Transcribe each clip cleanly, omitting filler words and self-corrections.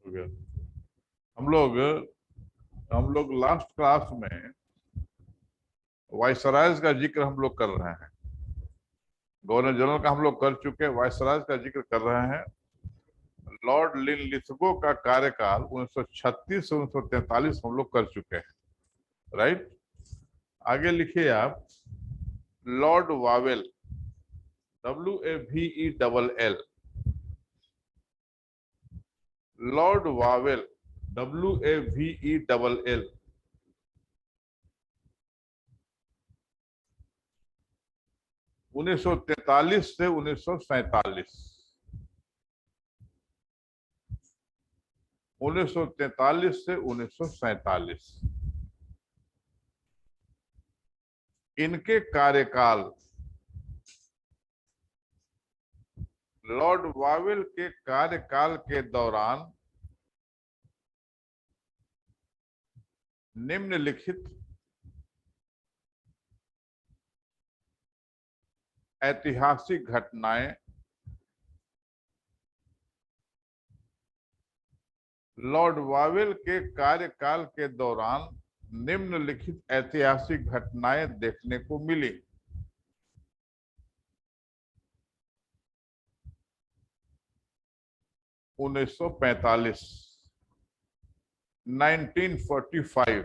हो गया। हम लोग लास्ट क्लास में वायसरायज का जिक्र हम लोग कर रहे हैं। गवर्नर जनरल का हम लोग कर चुके हैं, वायसरायज का जिक्र कर रहे हैं। लॉर्ड लिनलिथगो का कार्यकाल 1936 से 1943 हम लोग कर चुके हैं, राइट। आगे लिखिए आप, Lord Wavell, WAVELL, Lord Wavell, WAVELL, उन्नीस सौ 1943 से 1947, 1943 से 1947 इनके कार्यकाल, लॉर्ड वावेल के कार्यकाल के दौरान निम्नलिखित ऐतिहासिक घटनाएं लॉर्ड वावेल के कार्यकाल के दौरान निम्नलिखित ऐतिहासिक घटनाएं देखने को मिली। उन्नीस सौ 1945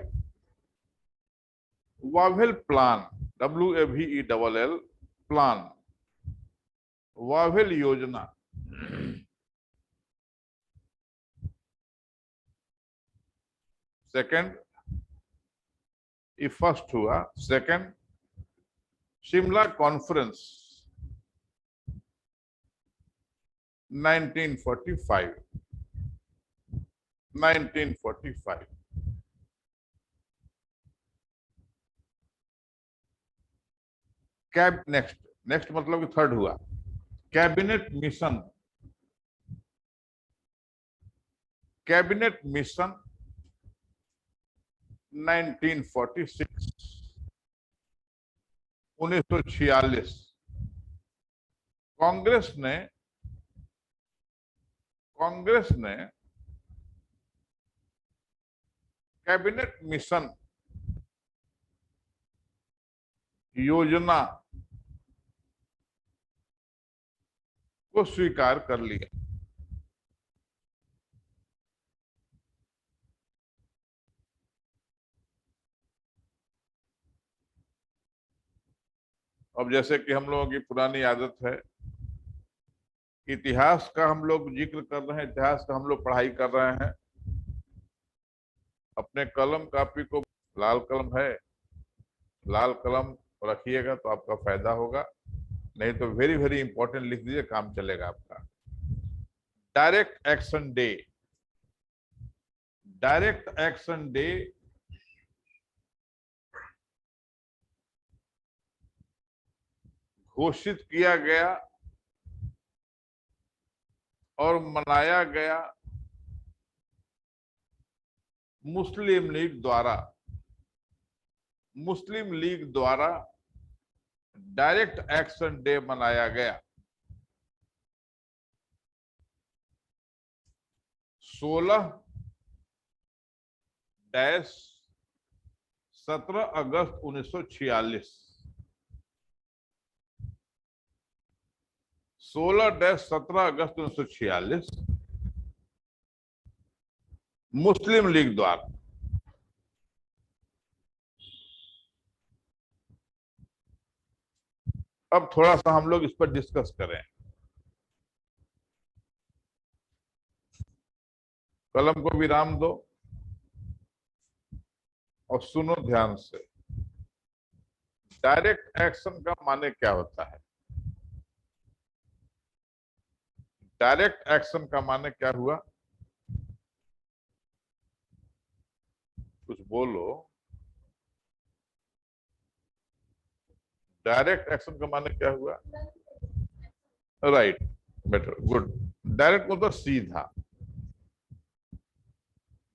Wavell plan, WAVELL plan, Wavell योजना। सेकंड, ये फर्स्ट हुआ। Second, Shimla conference 1945, 1945। नेक्स्ट मतलब कि थर्ड हुआ, cabinet mission, cabinet mission 1946, 1946। Congress ने कैबिनेट मिशन योजना को स्वीकार कर लिया। अब जैसे कि हम लोगों की पुरानी आदत है, इतिहास का हम लोग जिक्र कर रहे हैं, इतिहास का हम लोग पढ़ाई कर रहे हैं। अपने कलम कापी को, लाल कलम है, लाल कलम रखिएगा तो आपका फायदा होगा, नहीं तो वेरी वेरी इंपॉर्टेंट लिख दीजिए, काम चलेगा आपका। Direct action day, direct action day घोषित किया गया और मनाया गया मुस्लिम लीग द्वारा। मुस्लिम लीग द्वारा डायरेक्ट एक्शन डे मनाया गया 16-17 अगस्त 1946, 16-17 अगस्त 1946 मुस्लिम लीग द्वारा। अब थोड़ा सा हम लोग इस पर डिस्कस करें। कलम को विराम दो और सुनो ध्यान से। डायरेक्ट एक्शन का माने क्या होता है? डायरेक्ट एक्शन का माने क्या हुआ? कुछ बोलो। डायरेक्ट एक्शन का माने क्या हुआ? Right, better, good. डायरेक्ट मतलब सीधा।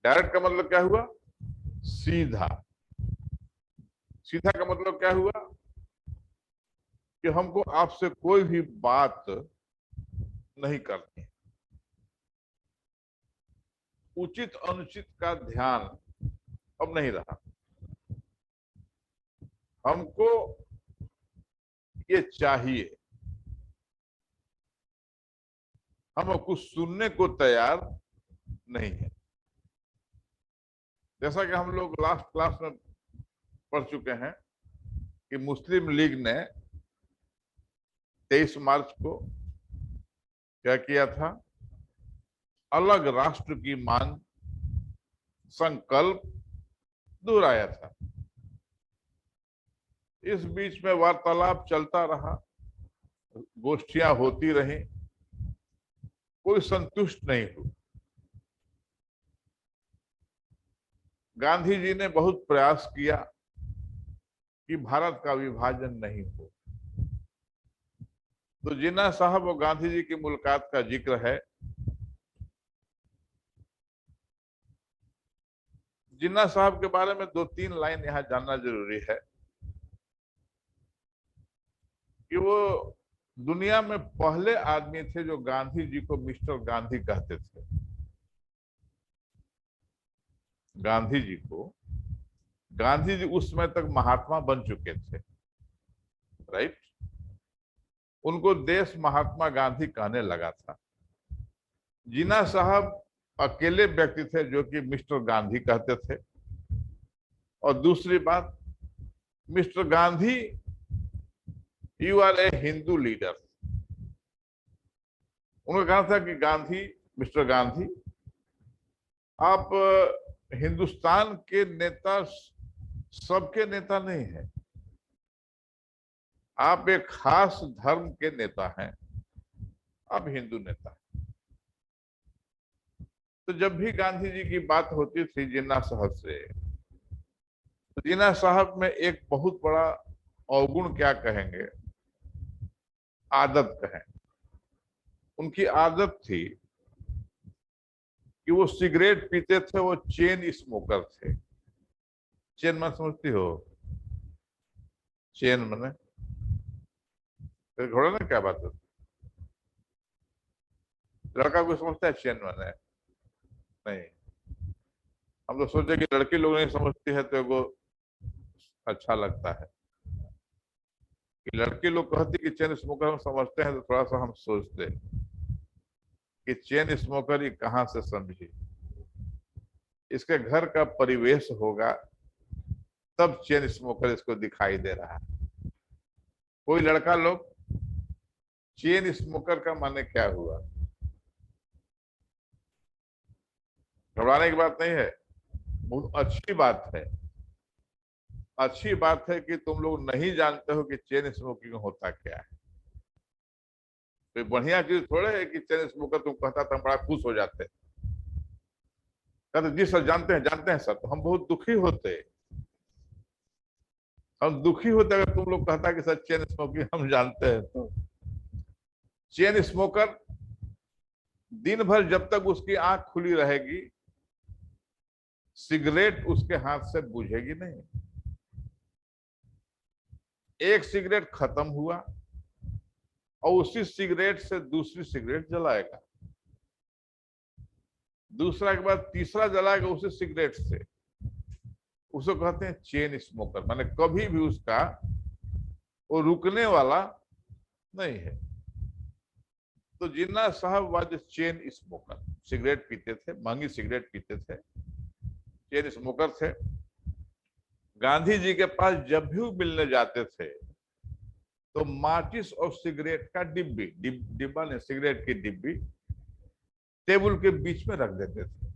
डायरेक्ट का मतलब क्या हुआ? सीधा। सीधा का मतलब क्या हुआ? कि हमको आपसे कोई भी बात नहीं करनी, उचित अनुचित का ध्यान अब नहीं रहा। हमको ये चाहिए, हम कुछ सुनने को तैयार नहीं है। जैसा कि हम लोग लास्ट क्लास में पढ़ चुके हैं कि मुस्लिम लीग ने 23 मार्च को क्या किया था, अलग राष्ट्र की मांग संकल्प दोहराया था। इस बीच में वार्तालाप चलता रहा, गोष्ठियां होती रही, कोई संतुष्ट नहीं हुआ। गांधी जी ने बहुत प्रयास किया कि भारत का विभाजन नहीं हो। तो जिन्ना साहब और गांधी जी की मुलाकात का जिक्र है। जिन्ना साहब के बारे में 2-3 लाइन यहां जानना जरूरी है कि वो दुनिया में पहले आदमी थे जो गांधी जी को मिस्टर गांधी कहते थे। गांधी जी को, गांधी जी उस समय तक महात्मा बन चुके थे, राइट? उनको देश महात्मा गांधी कहने लगा था। जिन्ना साहब अकेले व्यक्ति थे जो कि मिस्टर गांधी कहते थे। और दूसरी बात, mister Gandhi, you are a Hindu leader. उन्होंने कहा था कि गांधी, मिस्टर गांधी, आप हिंदुस्तान के नेता, सबके नेता नहीं है, आप एक खास धर्म के नेता हैं, आप हिंदू नेता हैं। तो जब भी गांधी जी की बात होती थी जिन्ना साहब से, तो जिन्ना साहब में एक बहुत बड़ा अवगुण क्या कहेंगे, आदत कहें। उनकी आदत थी कि वो सिगरेट पीते थे, वो चेन स्मोकर थे। चेन मन समझती हो? चेन मने घोड़ा ना, क्या बात होती? लड़का को समझता है चेन मने? नहीं। हम तो सोचे कि लड़की लोग नहीं समझती है तो वो अच्छा लगता है कि लड़की लोग कहती कि चेन स्मोकर हम समझते हैं, तो थोड़ा सा हम सोचते कि चेन स्मोकर ही कहां से समझी। इसके घर का परिवेश होगा तब चेन स्मोकर इसको दिखाई दे रहा है। कोई लड़का लोग, चेन स्मोकर का माने क्या हुआ? घबराने की बात नहीं है, बहुत अच्छी बात है। अच्छी बात है कि तुम लोग नहीं जानते हो कि चेन स्मोकिंग होता क्या है। तो बढ़िया चीज थोड़े है कि चेन स्मोकर तुम कहता तो हम बड़ा खुश हो जाते। कहते जी सर जानते हैं सर। तो हम बहुत दुखी होते, हम दुखी होते अगर तुम लोग कहता कि सर चेन स्मोकिंग हम जानते हैं। तो चेन स्मोकर दिन भर जब तक उसकी आंख खुली रहेगी, सिगरेट उसके हाथ से बुझेगी नहीं। एक सिगरेट खत्म हुआ और उसी सिगरेट से दूसरी सिगरेट जलाएगा, दूसरा के बाद तीसरा जलाएगा उसी सिगरेट से। उसको कहते हैं चेन स्मोकर, माने कभी भी उसका वो रुकने वाला नहीं है। तो जिन्ना साहब वाज चेन स्मोकर, सिगरेट पीते थे, महंगी सिगरेट पीते थे, चेन स्मोकर थे। गांधी जी के पास जब भी मिलने जाते थे तो माचिस और सिगरेट का डिब्बा ने सिगरेट की डिब्बी टेबल के बीच में रख देते थे।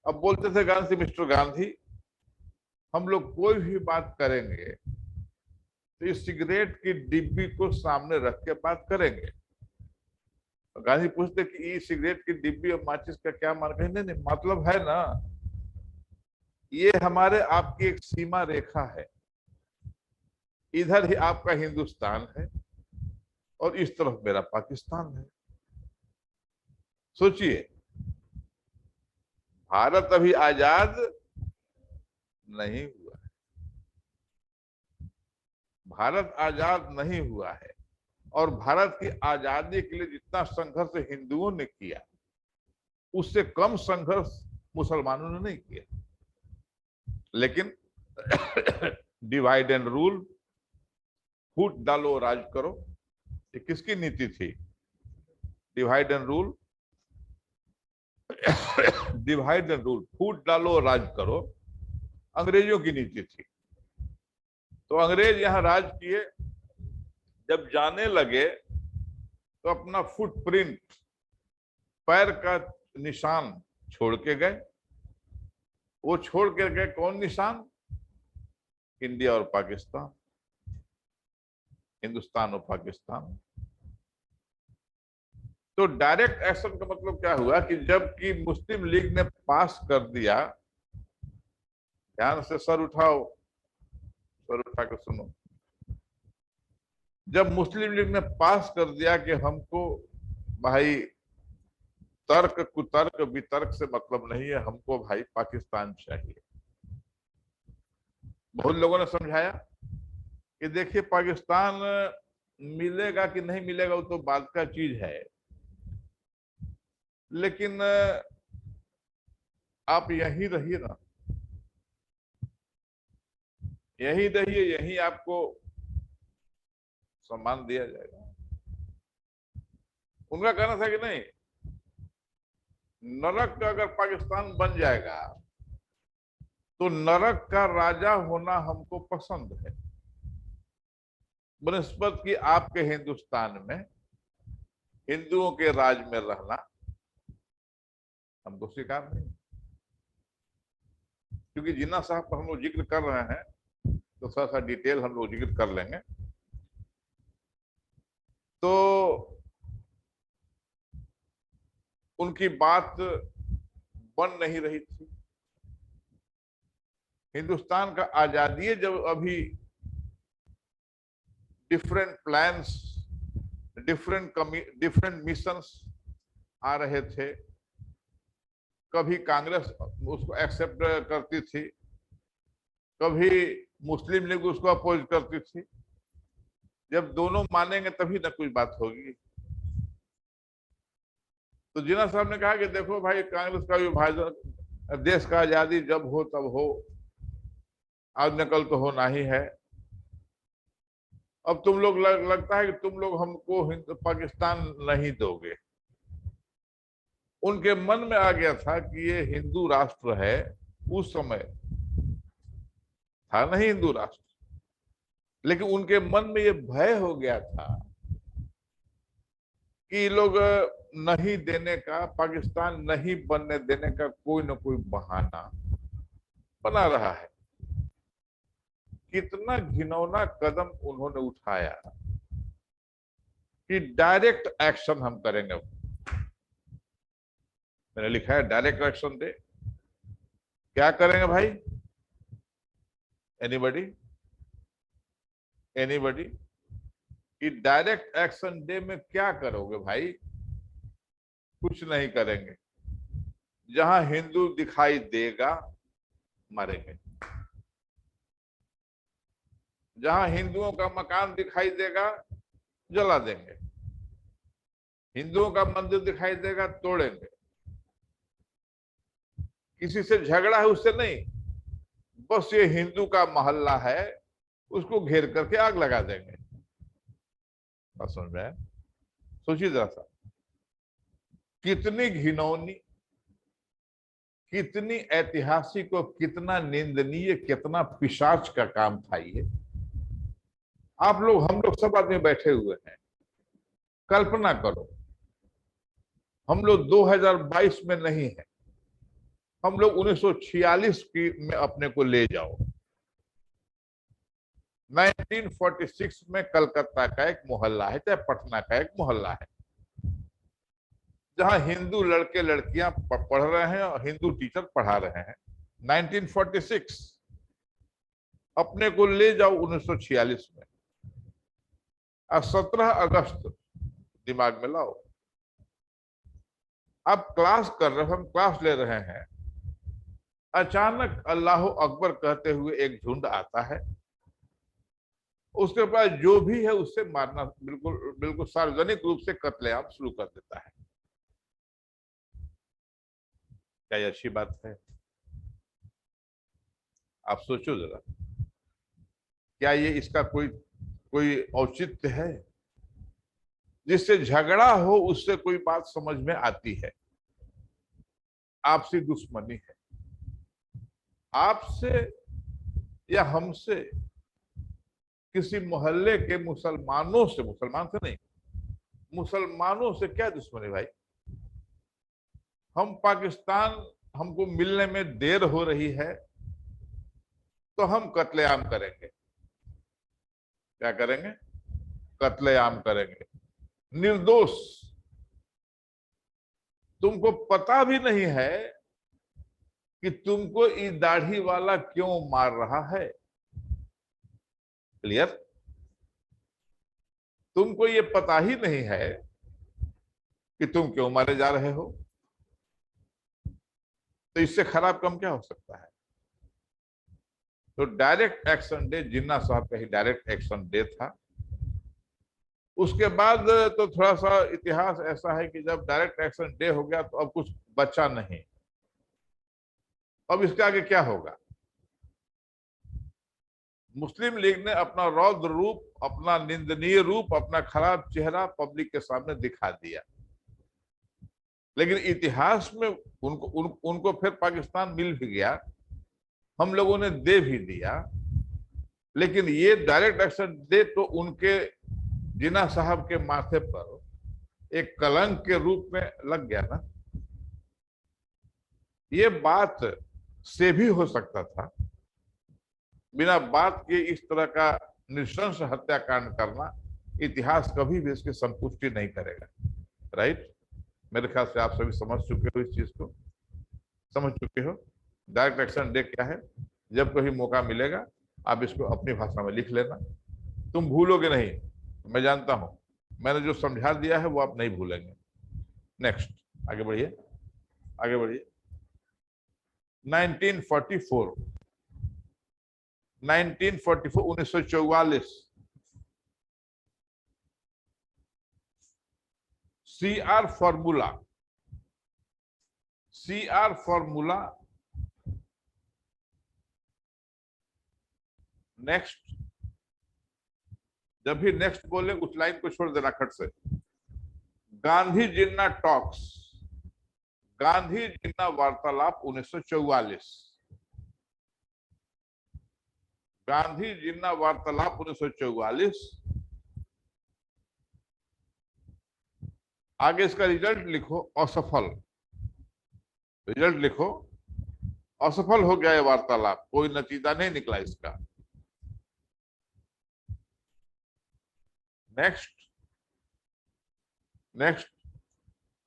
अब बोलते थे गांधी, मिस्टर गांधी, हम लोग कोई भी बात करेंगे तो इस सिगरेट की डिब्बी को सामने रख के बात करेंगे। तो गांधी पूछते कि ये सिगरेट की डिब्बी और माचिस का क्या मान? नहीं नहीं, मतलब है ना, ये हमारे आपकी एक सीमा रेखा है। इधर ही आपका हिंदुस्तान है और इस तरफ मेरा पाकिस्तान है। सोचिए, भारत अभी आजाद नहीं हुआ है, भारत आजाद नहीं हुआ है। और भारत की आजादी के लिए जितना संघर्ष हिंदुओं ने किया उससे कम संघर्ष मुसलमानों ने नहीं किया। लेकिन डिवाइड एंड रूल, फूट डालो राज करो, ये किसकी नीति थी? Divide and rule, divide and rule, फूट डालो राज करो, अंग्रेजों की नीति थी। तो अंग्रेज यहां राज किए, जब जाने लगे तो अपना फुटप्रिंट, पैर का निशान छोड़ के गए। वो छोड़ के गए कौन निशान? इंडिया और पाकिस्तान, हिंदुस्तान और पाकिस्तान। तो डायरेक्ट एक्शन का मतलब क्या हुआ कि जबकि मुस्लिम लीग ने पास कर दिया, ध्यान से सर उठाओ, सर उठा के सुनो, जब मुस्लिम लीग ने पास कर दिया कि हमको भाई तर्क कुतर्क वितर्क से मतलब नहीं है, हमको भाई पाकिस्तान चाहिए। बहुत लोगों ने समझाया कि देखिए पाकिस्तान मिलेगा कि नहीं मिलेगा वो तो बात का चीज है, लेकिन आप यहीं रहिए ना, यहीं रहिए, यहीं आपको सम्मान दिया जाएगा। उनका कहना था कि नहीं, नरक का अगर पाकिस्तान बन जाएगा तो नरक का राजा होना हमको पसंद है, बनस्पत की आपके हिंदुस्तान में हिंदुओं के राज में रहना हमको स्वीकार नहीं। क्योंकि जिन्ना साहब पर हम लोग जिक्र कर रहे हैं तो थोड़ा सा डिटेल हम लोग जिक्र कर लेंगे। तो उनकी बात बन नहीं रही थी। हिंदुस्तान का आजादी जब अभी डिफरेंट प्लान्स, डिफरेंट मिशंस आ रहे थे, कभी कांग्रेस उसको एक्सेप्ट करती थी, कभी मुस्लिम लीग उसको अपोज करती थी। जब दोनों मानेंगे तभी ना कोई बात होगी। तो जिन्ना साहब ने कहा कि देखो भाई, कांग्रेस का विभाजन, देश का आजादी जब हो तब हो, आज नकल तो होना ही है। अब तुम लोग लगता है कि तुम लोग हमको पाकिस्तान नहीं दोगे। उनके मन में आ गया था कि ये हिंदू राष्ट्र है, उस समय था नहीं हिंदू राष्ट्र, लेकिन उनके मन में ये भय हो गया था कि लोग नहीं देने का, पाकिस्तान नहीं बनने देने का कोई ना कोई बहाना बना रहा है। कितना घिनौना कदम उन्होंने उठाया कि डायरेक्ट एक्शन हम करेंगे। मैंने लिखा है डायरेक्ट एक्शन डे। क्या करेंगे भाई? एनीबडी एनीबडी कि डायरेक्ट एक्शन डे में क्या करोगे भाई? कुछ नहीं करेंगे। जहां हिंदू दिखाई देगा मारेंगे, जहां हिंदुओं का मकान दिखाई देगा जला देंगे, हिंदुओं का मंदिर दिखाई देगा तोड़ेंगे। किसी से झगड़ा है उससे नहीं, बस ये हिंदू का मोहल्ला है उसको घेर करके आग लगा देंगे। बात समझ में आया? सोचिए जरा सा, कितनी घिनौनी, कितनी ऐतिहासिक और कितना निंदनीय, कितना पिशाच का काम था ये। आप लोग, हम लोग सब आदमी बैठे हुए हैं, कल्पना करो, हम लोग 2022 में नहीं है, हम लोग 1946 की में अपने को ले जाओ। 1946 में कलकत्ता का एक मोहल्ला है, चाहे पटना का एक मोहल्ला है, जहां हिंदू लड़के लड़कियां पढ़ रहे हैं और हिंदू टीचर पढ़ा रहे हैं। 1946 अपने को ले जाओ 1946 में, और 17 अगस्त दिमाग में लाओ। आप क्लास कर रहे हो, हम क्लास ले रहे हैं, अचानक अल्लाह अकबर कहते हुए एक झुंड आता है, उसके बाद जो भी है उससे मारना बिल्कुल बिल्कुल सार्वजनिक रूप से कत्लेआम शुरू कर देता है। क्या ये अच्छी बात है? आप सोचो जरा, क्या ये इसका कोई कोई औचित्य है? जिससे झगड़ा हो उससे कोई बात समझ में आती है। आपसी दुश्मनी है, आपसे या हमसे, किसी मोहल्ले के मुसलमानों से, मुसलमान से नहीं, मुसलमानों से क्या दुश्मनी भाई? हम पाकिस्तान, हमको मिलने में देर हो रही है तो हम कत्लेआम करेंगे। क्या करेंगे? कत्लेआम करेंगे, निर्दोष। तुमको पता भी नहीं है कि तुमको ये दाढ़ी वाला क्यों मार रहा है। क्लियर? तुमको ये पता ही नहीं है कि तुम क्यों मारे जा रहे हो। तो इससे खराब काम क्या हो सकता है? तो डायरेक्ट एक्शन डे, जिन्ना साहब का ही डायरेक्ट एक्शन डे था। उसके बाद तो थोड़ा सा इतिहास ऐसा है कि जब डायरेक्ट एक्शन डे हो गया तो अब कुछ बचा नहीं। अब इसके आगे क्या होगा? मुस्लिम लीग ने अपना रौद्र रूप, अपना निंदनीय रूप, अपना खराब चेहरा पब्लिक के सामने दिखा दिया। लेकिन इतिहास में उनको फिर पाकिस्तान मिल भी गया, हम लोगों ने दे भी दिया। लेकिन ये डायरेक्ट एक्शन डे तो उनके, जिन्ना साहब के माथे पर एक कलंक के रूप में लग गया ना। ये बात से भी हो सकता था, बिना बात के इस तरह का नृशंस हत्याकांड करना इतिहास कभी भी इसकी संपुष्टि नहीं करेगा। राइट? मेरे ख्याल से आप सभी समझ चुके हो, इस चीज को समझ चुके हो। डायरेक्ट एक्शन डे क्या है? जब कभी मौका मिलेगा आप इसको अपनी भाषा में लिख लेना। तुम भूलोगे नहीं, मैं जानता हूं। मैंने जो समझा दिया है वो आप नहीं भूलेंगे। नेक्स्ट, आगे बढ़िए, आगे बढ़िए। 1944, 1944, 1944, CR formula, CR formula. Next, जब भी नेक्स्ट बोले उस लाइन को छोड़ देना खट से। गांधी जिन्ना टॉक्स, गांधी जिन्ना वार्तालाप 1944, गांधी जिन्ना वार्तालाप 1944। आगे इसका रिजल्ट लिखो, असफल। रिजल्ट लिखो, असफल हो गया ये वार्तालाप, कोई नतीजा नहीं निकला इसका। Next, next,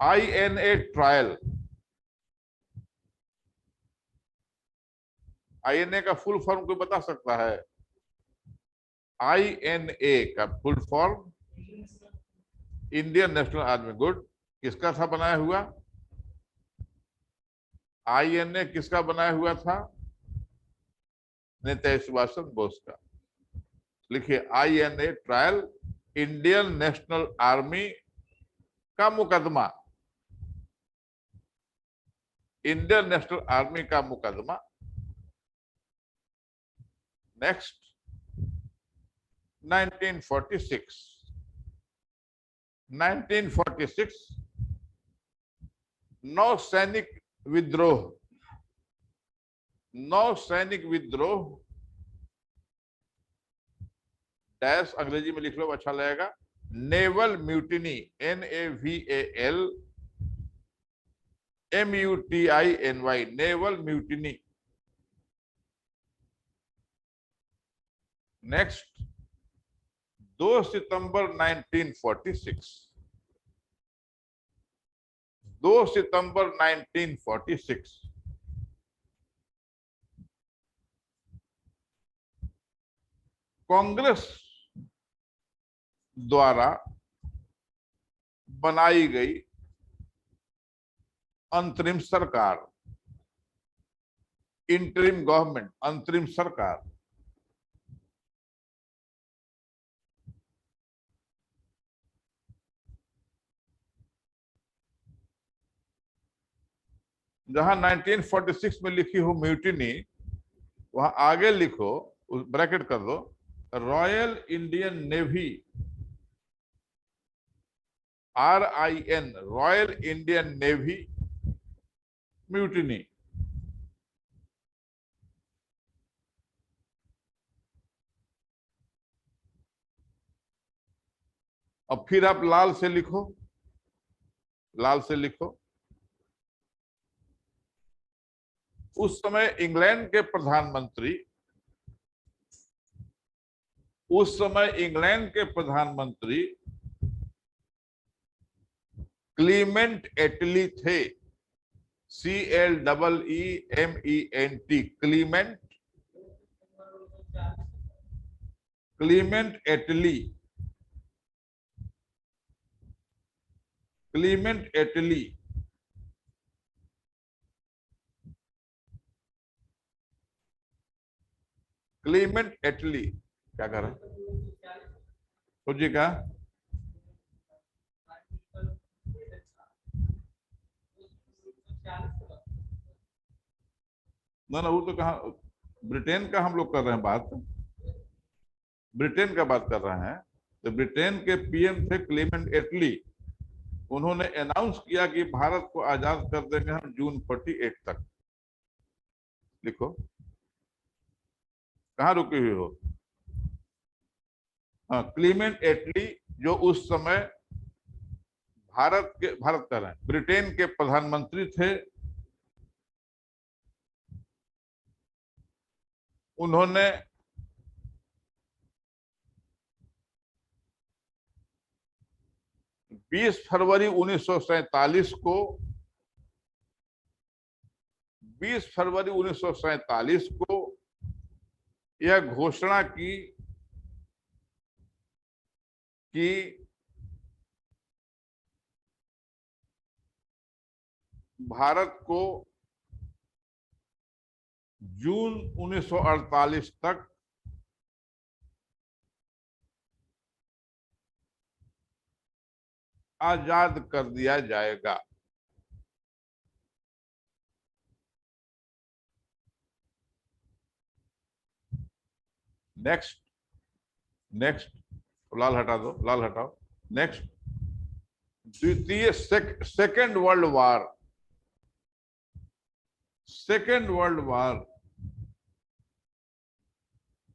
INA trial. INA का फुल फॉर्म कोई बता सकता है? आईएनए का full form Indian national army. Good. किसका था बनाया हुआ? आईएनए किसका बनाया हुआ था? नेताजी सुभाष चंद्र बोस का। लिखिए, INA trial, Indian national army का मुकदमा, इंडियन नेशनल आर्मी का मुकदमा। नेक्स्ट, 1946, 1946, नौ सैनिक विद्रोह, नौ सैनिक विद्रोह, डैश अंग्रेजी में लिख लो, अच्छा लगेगा। Naval mutiny, NAVAL MUTINY, naval mutiny. Next, 2 सितंबर 1946, 2 सितंबर 1946, कांग्रेस द्वारा बनाई गई अंतरिम सरकार, इंटरिम गवर्नमेंट, अंतरिम सरकार। जहां 1946 में लिखी हो म्यूटिनी, वहां आगे लिखो, ब्रैकेट कर दो, royal Indian navy, RIN, royal Indian navy mutiny. अब फिर आप लाल से लिखो, लाल से लिखो। उस समय इंग्लैंड के प्रधानमंत्री, उस समय इंग्लैंड के प्रधानमंत्री क्लीमेंट एटली थे, CLEEMENT, क्लीमेंट, क्लीमेंट एटली, क्लीमेंट एटली। क्लीमेंट एटली क्या कर रहा है? सोचिए क्या? ना ना, वो तो कहा, ब्रिटेन का हम लोग कर रहे हैं बात, ब्रिटेन का बात कर रहे हैं। तो ब्रिटेन के PM थे क्लेमेंट एटली। उन्होंने अनाउंस किया कि भारत को आजाद कर देंगे हम जून 48 तक। लिखो, कहाँ रुके हुए हो? हाँ, क्लीमेंट एटली, जो उस समय भारत कर रहे हैं, ब्रिटेन के प्रधानमंत्री थे। उन्होंने 20 फरवरी 1947 को, 20 फरवरी 1947 को यह घोषणा की कि भारत को जून 1948 तक आजाद कर दिया जाएगा। नेक्स्ट, नेक्स्ट, लाल हटा दो, लाल हटाओ। नेक्स्ट, द्वितीय second world war, second world war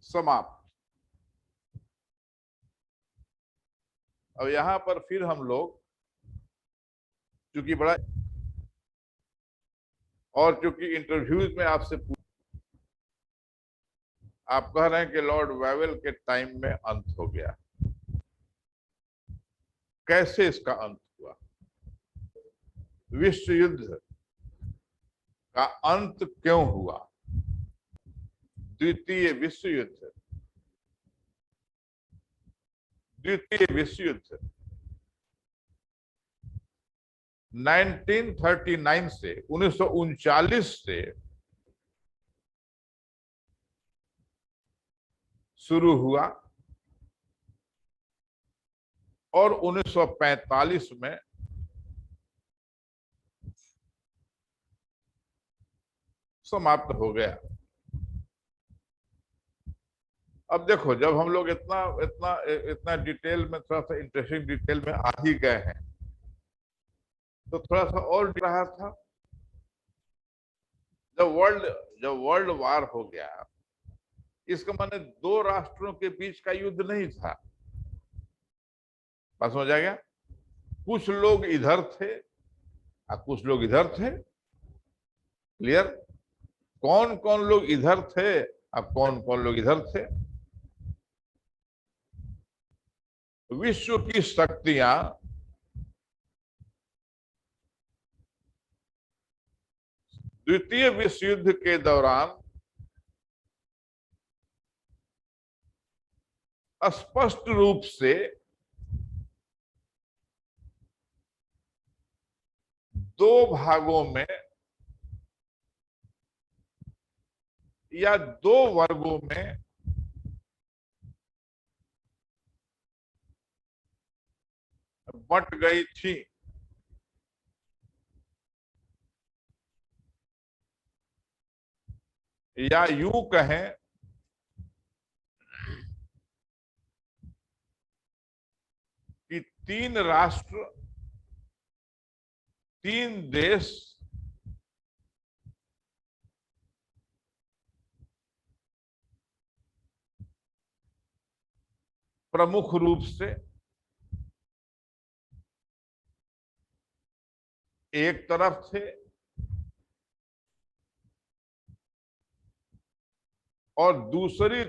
समाप्त। अब यहां पर फिर हम लोग, चूंकि बड़ा, और चूंकि इंटरव्यूज में आपसे आप कह रहे हैं कि लॉर्ड वेवेल के टाइम में अंत हो गया, कैसे इसका अंत हुआ? विश्व युद्ध का अंत क्यों हुआ? द्वितीय विश्व युद्ध, द्वितीय विश्व युद्ध 1939 से 1939 से शुरू हुआ और 1945 में समाप्त हो गया। अब देखो, जब हम लोग इतना इतना इतना डिटेल में, थोड़ा सा इंटरेस्टिंग डिटेल में आ ही गए हैं, तो थोड़ा सा और रहा था। जब वर्ल्ड वार हो गया, इसका माने दो राष्ट्रों के बीच का युद्ध नहीं था। बात समझ आ गया? कुछ लोग इधर थे और कुछ लोग इधर थे। क्लियर? कौन कौन लोग इधर थे और कौन कौन लोग इधर थे? विश्व की शक्तियां द्वितीय विश्व युद्ध के दौरान स्पष्ट रूप से दो भागों में या दो वर्गों में बंट गई थी। या यूं कहें कि तीन राष्ट्र, तीन देश प्रमुख रूप से एक तरफ थे और दूसरी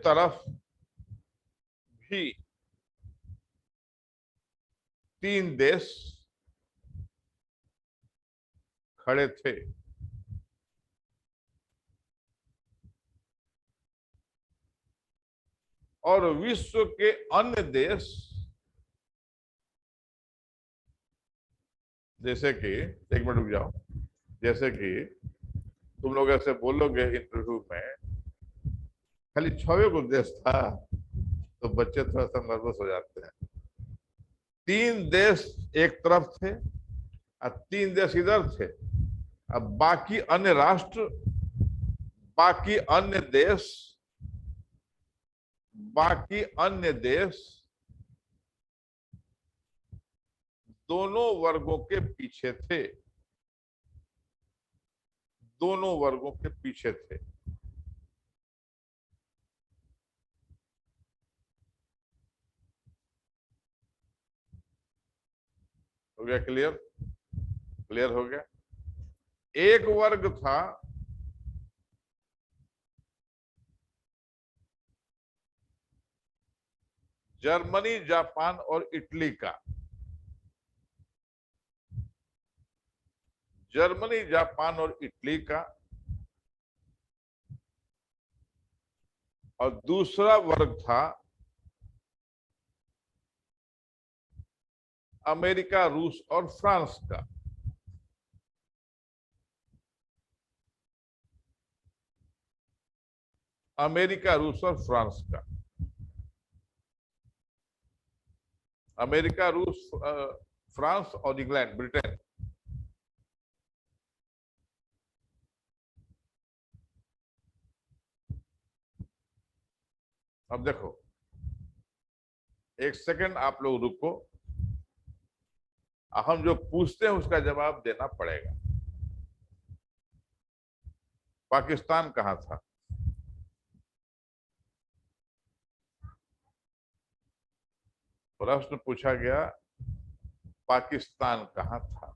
तरफ भी तीन देश खड़े थे। और विश्व के अन्य देश, जैसे कि, एक मिनट रुक जाओ, जैसे कि तुम लोग ऐसे बोलोगे इंटरव्यू में खाली 6 को देश था, तो बच्चे थोड़ा सा नर्वस हो जाते हैं। तीन देश एक तरफ थे और तीन देश इधर थे। अब बाकी अन्य राष्ट्र, बाकी अन्य देश, बाकी अन्य देश दोनों वर्गों के पीछे थे, दोनों वर्गों के पीछे थे। हो गया क्लियर? क्लियर हो गया। एक वर्ग था जर्मनी, जापान और इटली का। जर्मनी, जापान और इटली का। और दूसरा वर्ग था अमेरिका, रूस और फ्रांस का। अमेरिका, रूस और फ्रांस का। अमेरिका, रूस, फ्रांस और इंग्लैंड, ब्रिटेन। अब देखो, एक सेकंड आप लोग रुको, हम जो पूछते हैं उसका जवाब देना पड़ेगा। पाकिस्तान कहां था? प्रश्न पूछा गया, पाकिस्तान कहां था?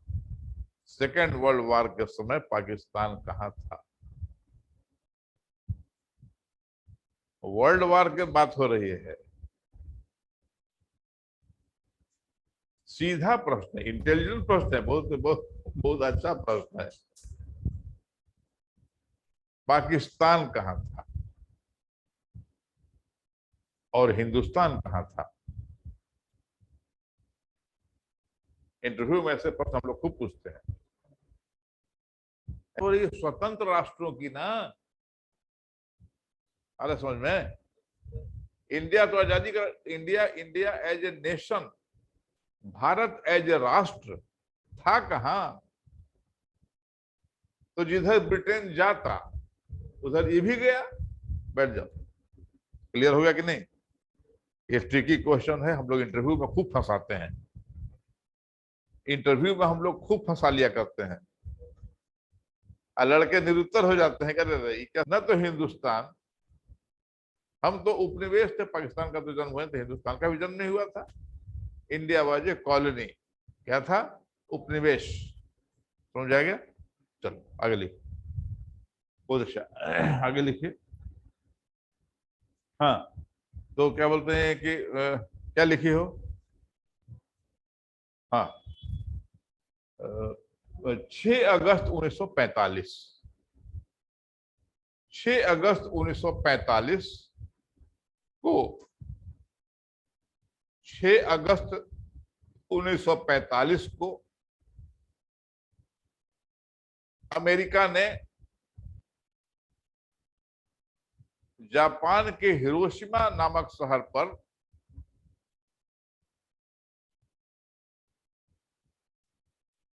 सेकेंड वर्ल्ड वॉर के समय पाकिस्तान कहां था? वर्ल्ड वॉर की बात हो रही है। सीधा प्रश्न है, इंटेलिजेंट प्रश्न है, बहुत बहुत बहुत अच्छा प्रश्न है। पाकिस्तान कहां था और हिंदुस्तान कहां था? इंटरव्यू में ऐसे प्रश्न हम लोग खूब पूछते हैं। और ये स्वतंत्र राष्ट्रों की ना, अरे समझ में, इंडिया तो आजादी का, India, India as a nation, Bharat as a राष्ट्र था कहां? तो जिधर ब्रिटेन जाता उधर ये भी गया। बैठ जाओ। क्लियर हो गया कि नहीं? ये ट्रिकी क्वेश्चन है, हम लोग इंटरव्यू में खूब फंसाते हैं। इंटरव्यू में हम लोग खूब फंसा लिया करते हैं और लड़के निरुत्तर हो जाते हैं। कहते क्या, न तो हिंदुस्तान, हम तो उपनिवेश थे, पाकिस्तान का तो जन्म हुआ था, हिंदुस्तान का भी जन्म नहीं हुआ था। India was a colony. क्या था? उपनिवेश। समझ आ गया? चलो आगे लिखिए। बहुत अच्छा, आगे लिखिए। हाँ, तो क्या बोलते हैं कि क्या लिखी हो? हाँ, 6 अगस्त 1945, 6 अगस्त 1945 को, 6 अगस्त 1945 को अमेरिका ने जापान के हिरोशिमा नामक शहर पर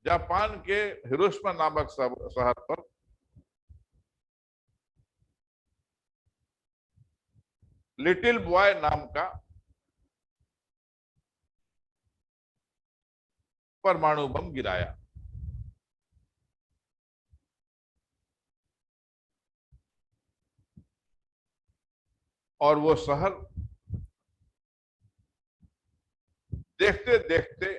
जापान के हिरोशिमा नामक शहर पर लिटिल बॉय नाम का परमाणु बम गिराया। और वो शहर देखते देखते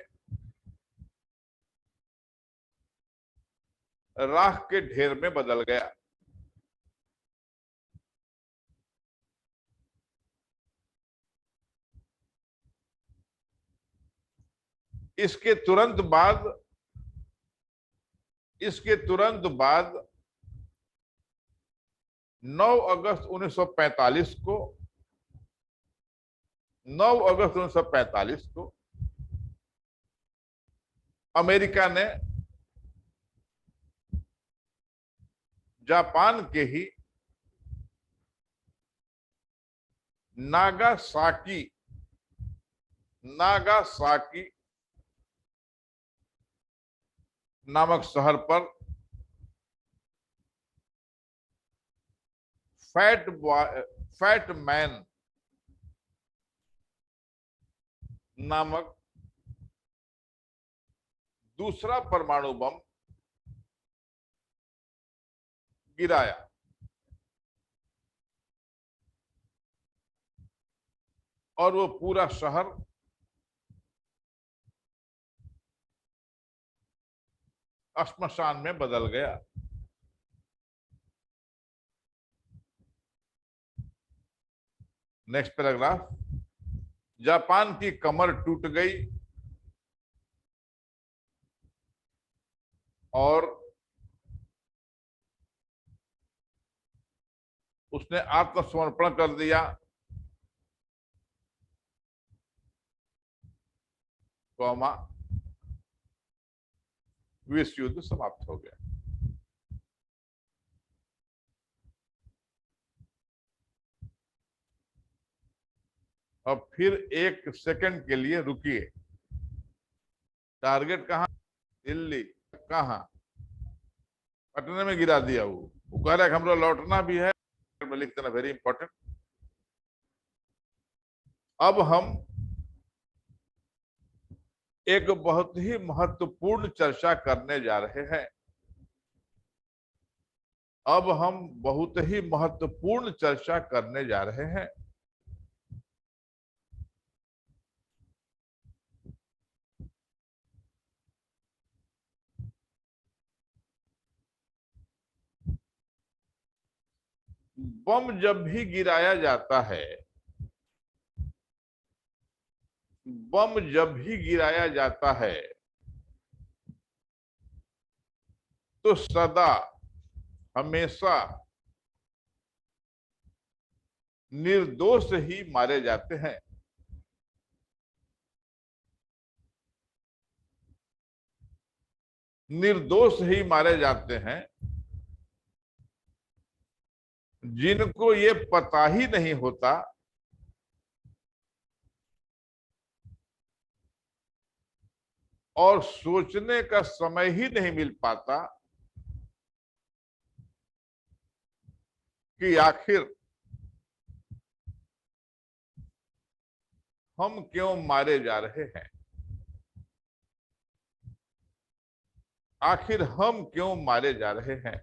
राख के ढेर में बदल गया। इसके तुरंत बाद 9 अगस्त 1945 को 9 अगस्त 1945 को अमेरिका ने जापान के ही नागासाकी नामक शहर पर फैट मैन नामक दूसरा परमाणु बम गिराया। और वो पूरा शहर श्मशान में बदल गया। Next paragraph. जापान की कमर टूट गई और उसने आत्मसमर्पण कर दिया। कौमा विश्व युद्ध समाप्त हो गया। अब फिर एक सेकंड के लिए रुकिए। टारगेट कहां? दिल्ली। कहां? पटना में गिरा दिया। वो कह रहा है हमको लौटना भी है, लिख देना वेरी इंपॉर्टेंट। अब हम एक बहुत ही महत्वपूर्ण चर्चा करने जा रहे हैं। अब हम बहुत ही महत्वपूर्ण चर्चा करने जा रहे हैं। बम जब भी गिराया जाता है, बम जब भी गिराया जाता है तो सदा हमेशा निर्दोष ही मारे जाते हैं। निर्दोष ही मारे जाते हैं जिनको ये पता ही नहीं होता और सोचने का समय ही नहीं मिल पाता कि आखिर हम क्यों मारे जा रहे हैं, आखिर हम क्यों मारे जा रहे हैं।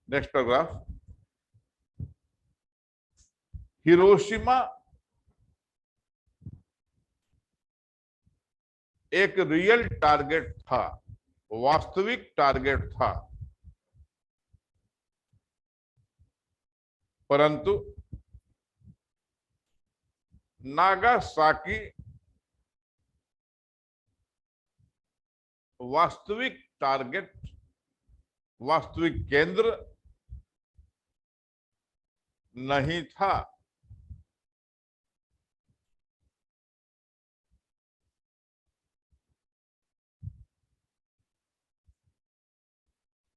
Next paragraph. हिरोशिमा एक रियल टारगेट था, वास्तविक टारगेट था, परंतु नागासाकी वास्तविक टारगेट, वास्तविक केंद्र नहीं था।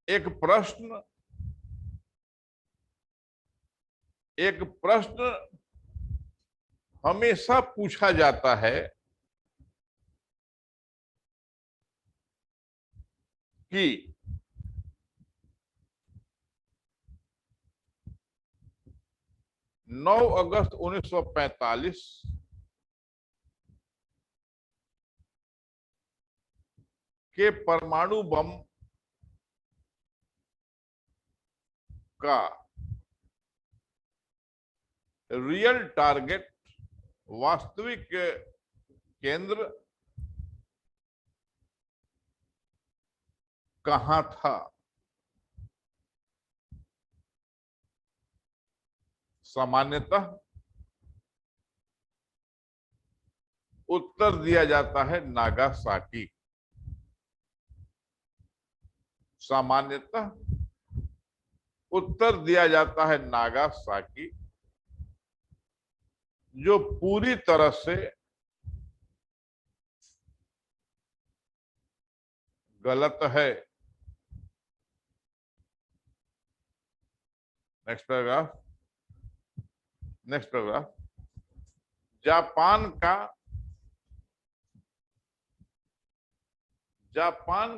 एक प्रश्न एक प्रश्न हमेशा पूछा जाता है कि 9 अगस्त 1945 के परमाणु बम का रियल टारगेट, वास्तविक केंद्र कहां था? सामान्यतः उत्तर दिया जाता है नागासाकी। सामान्यतः उत्तर दिया जाता है नागासाकी, जो पूरी तरह से गलत है। Next paragraph. Next paragraph. Japan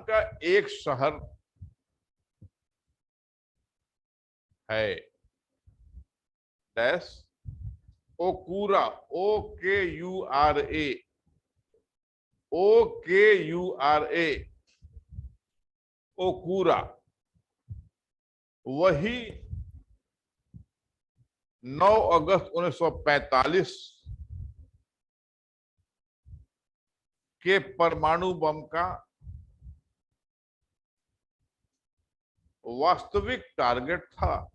का एक शहर है डैश ओकुरा, OKURA, OKURA, ओकुरा। वही 9 अगस्त 1945 के परमाणु बम का वास्तविक टारगेट था।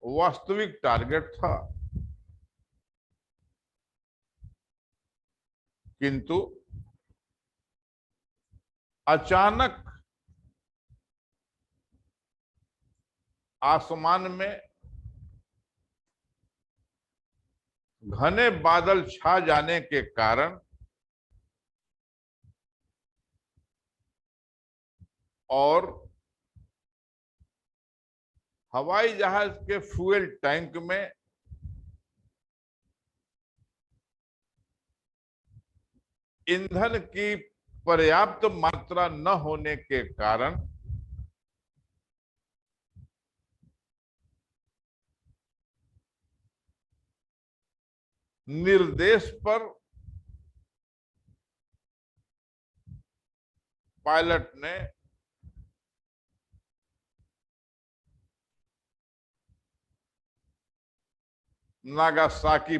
वास्तविक टारगेट था। किंतु अचानक आसमान में घने बादल छा जाने के कारण और हवाई जहाज के फ्यूल टैंक में ईंधन की पर्याप्त मात्रा न होने के कारण निर्देश पर पायलट ने नागासाकी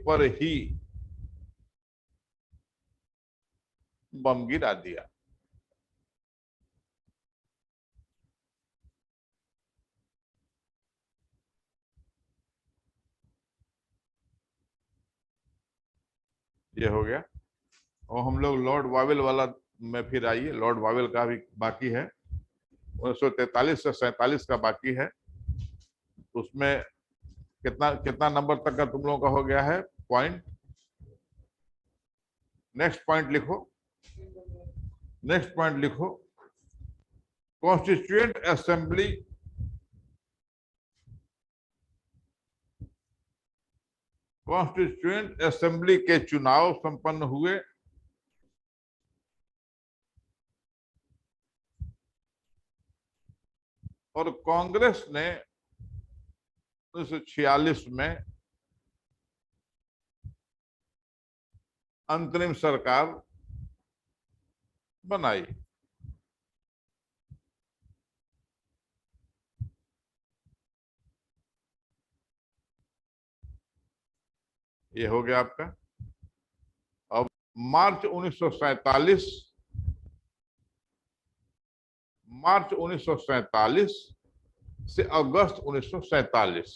पर ही बम गिरा दिया। ये हो गया। और हम लोग लॉर्ड वावेल वाला में फिर आइए। लॉर्ड वावेल का भी बाकी है, 1943 से 47 का बाकी है। उसमें कितना कितना नंबर तक का तुम लोगों का हो गया है पॉइंट? नेक्स्ट पॉइंट लिखो। नेक्स्ट पॉइंट लिखो। कॉन्स्टिट्यूएंट असेंबली कॉन्स्टिट्यूएंट असेंबली के चुनाव संपन्न हुए। और कांग्रेस ने 1946 में अंतरिम सरकार बनाई। ये हो गया आपका। अब मार्च 1947 से अगस्त 1947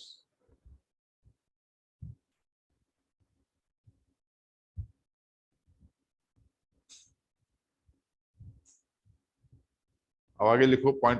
अब आगे लिखो पॉइंट।